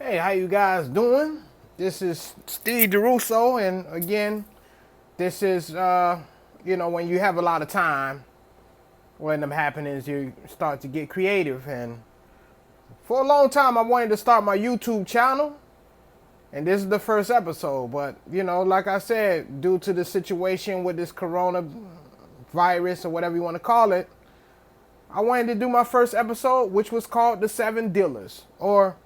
Hey, how you guys doing? This is Steve DeRusso, and again, this is when you have a lot of time, what ends up happening is you start to get creative. And for a long time, I wanted to start my YouTube channel, and this is the first episode. But like I said, due to the situation with this coronavirus or whatever you want to call it, I wanted to do my first episode, which was called The Seven Dealers, or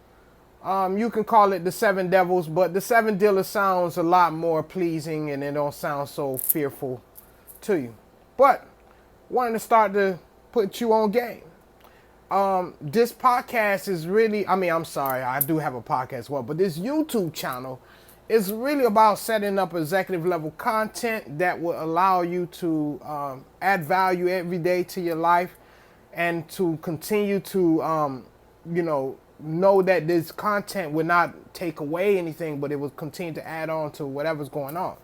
you can call it The Seven Devils, but The Seven Dealers sounds a lot more pleasing and it don't sound so fearful to you. But wanting to start to put you on game. This podcast is really, I'm sorry, I do have a podcast as well, but this YouTube channel is really about setting up executive level content that will allow you to add value every day to your life and to continue to, know that this content will not take away anything, but it will continue to add on to whatever's going on.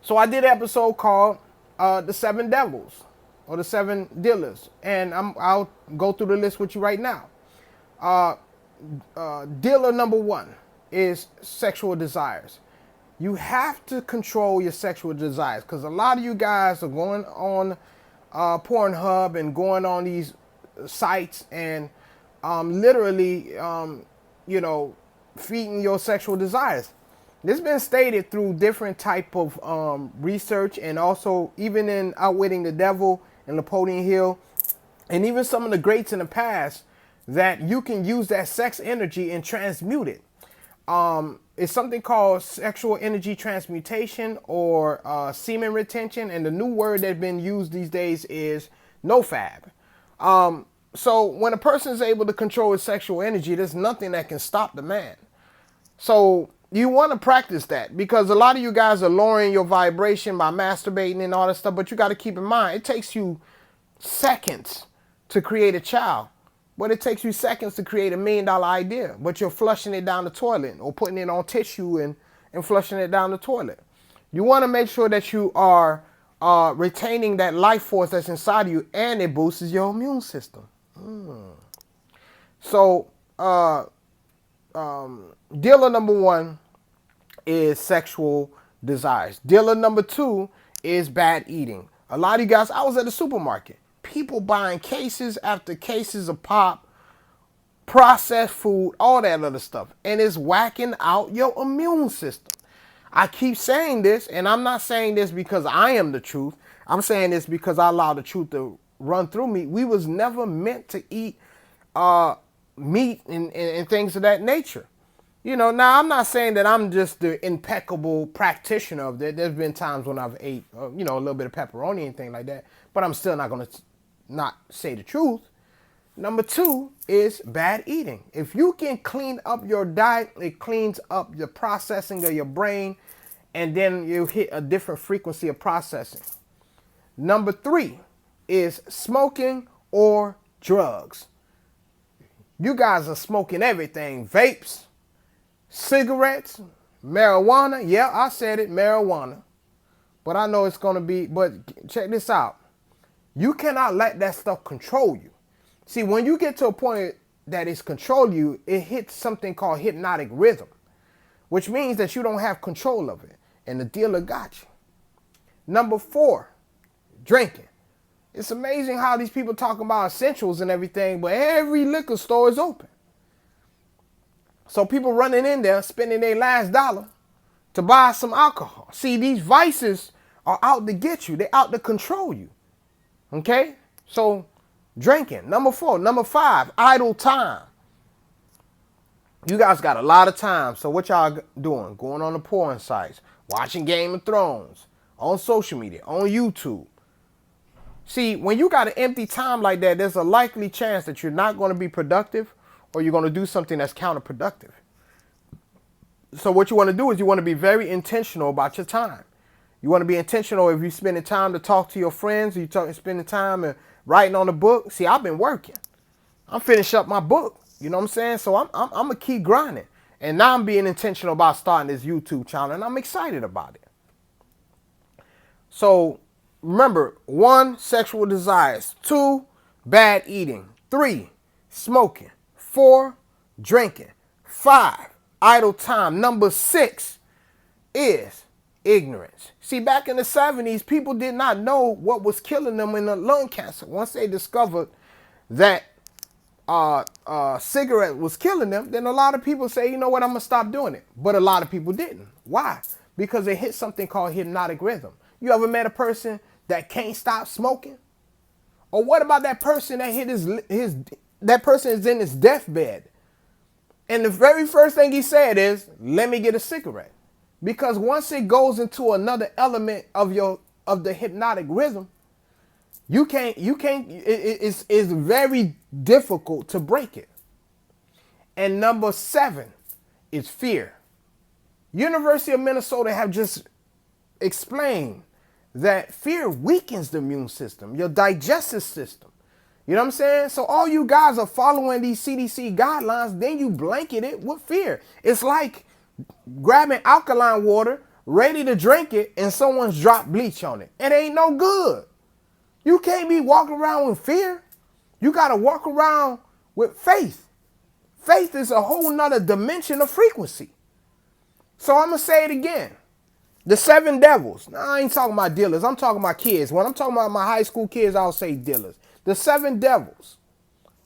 So I did an episode called The Seven Devils or The Seven Dealers, and I'll go through the list with you right now. Dealer number one is sexual desires. You have to control your sexual desires, because a lot of you guys are going on Pornhub and going on these sites and literally, feeding your sexual desires. This has been stated through different type of research, and also even in Outwitting the Devil and Napoleon Hill, and even some of the greats in the past, that you can use that sex energy and transmute it. It's something called sexual energy transmutation, or semen retention, and the new word that's been used these days is nofab. So when a person is able to control his sexual energy, there's nothing that can stop the man. So you want to practice that, because a lot of you guys are lowering your vibration by masturbating and all that stuff. But you got to keep in mind, it takes you seconds to create a child. But it takes you seconds to create $1 million idea. But you're flushing it down the toilet or putting it on tissue and flushing it down the toilet. You want to make sure that you are retaining that life force that's inside of you, and it boosts your immune system. So, dealer number one is sexual desires. Dealer number two is bad eating. A lot of you guys, I was at the supermarket. People buying cases after cases of pop, processed food, all that other stuff. And it's whacking out your immune system. I keep saying this, and I'm not saying this because I am the truth. I'm saying this because I allow the truth to run through me. We was never meant to eat meat and things of that nature. Now I'm not saying that I'm just the impeccable practitioner of that. There's been times when I've ate, a little bit of pepperoni and things like that, but I'm still not going to not say the truth. Number two is bad eating. If you can clean up your diet, it cleans up the processing of your brain, and then you hit a different frequency of processing. Number three is smoking or drugs. You guys are smoking everything. Vapes, cigarettes, marijuana. Yeah, I said it, marijuana. But I know it's going to be, but check this out. You cannot let that stuff control you. See, when you get to a point that it's control you, it hits something called hypnotic rhythm, which means that you don't have control of it. And the dealer got you. Number four, drinking. It's amazing how these people talk about essentials and everything, but every liquor store is open. So people running in there, spending their last dollar to buy some alcohol. See, these vices are out to get you. They're out to control you. Okay? So, drinking. Number four. Number five, idle time. You guys got a lot of time. So what y'all doing? Going on the porn sites, watching Game of Thrones, on social media, on YouTube. See, when you got an empty time like that, there's a likely chance that you're not going to be productive, or you're going to do something that's counterproductive. So what you want to do is you want to be very intentional about your time. You want to be intentional if you're spending time to talk to your friends, or you're spending time and writing on a book. See, I've been working. I'm finishing up my book. You know what I'm saying? So I'm going to keep grinding. And now I'm being intentional about starting this YouTube channel, and I'm excited about it. So remember, 1, sexual desires. 2, bad eating. 3, smoking. 4, drinking. 5, idle time. Number 6 is ignorance. See, back in the 70s, people did not know what was killing them in the lung cancer. Once they discovered that cigarette was killing them, then a lot of people say, you know what, I'm gonna stop doing it. But a lot of people didn't. Why? Because they hit something called hypnotic rhythm. You ever met a person that can't stop smoking? Or what about that person that hit that person is in his deathbed, and the very first thing he said is, let me get a cigarette. Because once it goes into another element of the hypnotic rhythm, it's very difficult to break it. And number 7 is fear. University of Minnesota have just explained that fear weakens the immune system, your digestive system. You know what I'm saying? So all you guys are following these CDC guidelines, then you blanket it with fear. It's like grabbing alkaline water, ready to drink it, and someone's dropped bleach on it. It ain't no good. You can't be walking around with fear. You got to walk around with faith. Faith is a whole nother dimension of frequency. So I'm going to say it again. The 7 devils. Now, I ain't talking about dealers. I'm talking about kids. When I'm talking about my high school kids, I'll say dealers. The 7 devils.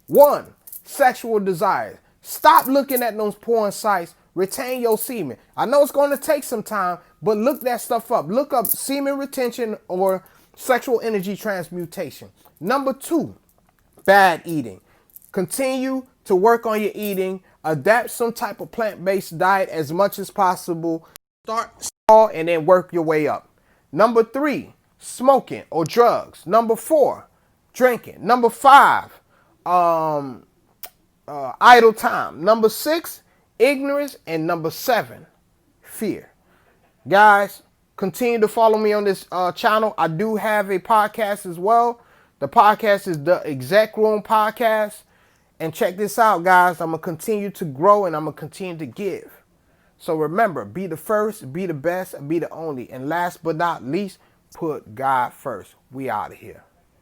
1, sexual desires. Stop looking at those porn sites. Retain your semen. I know it's going to take some time, but look that stuff up. Look up semen retention or sexual energy transmutation. Number 2, bad eating. Continue to work on your eating. Adapt some type of plant-based diet as much as possible. Start small and then work your way up. Number 3, smoking or drugs. Number 4, drinking. Number 5, idle time. Number 6, ignorance. And number 7, fear. Guys, continue to follow me on this channel. I do have a podcast as well. The podcast is the Exec Room Podcast. And check this out, guys. I'm going to continue to grow and I'm going to continue to give. So remember, be the first, be the best, and be the only. And last but not least, put God first. We out of here.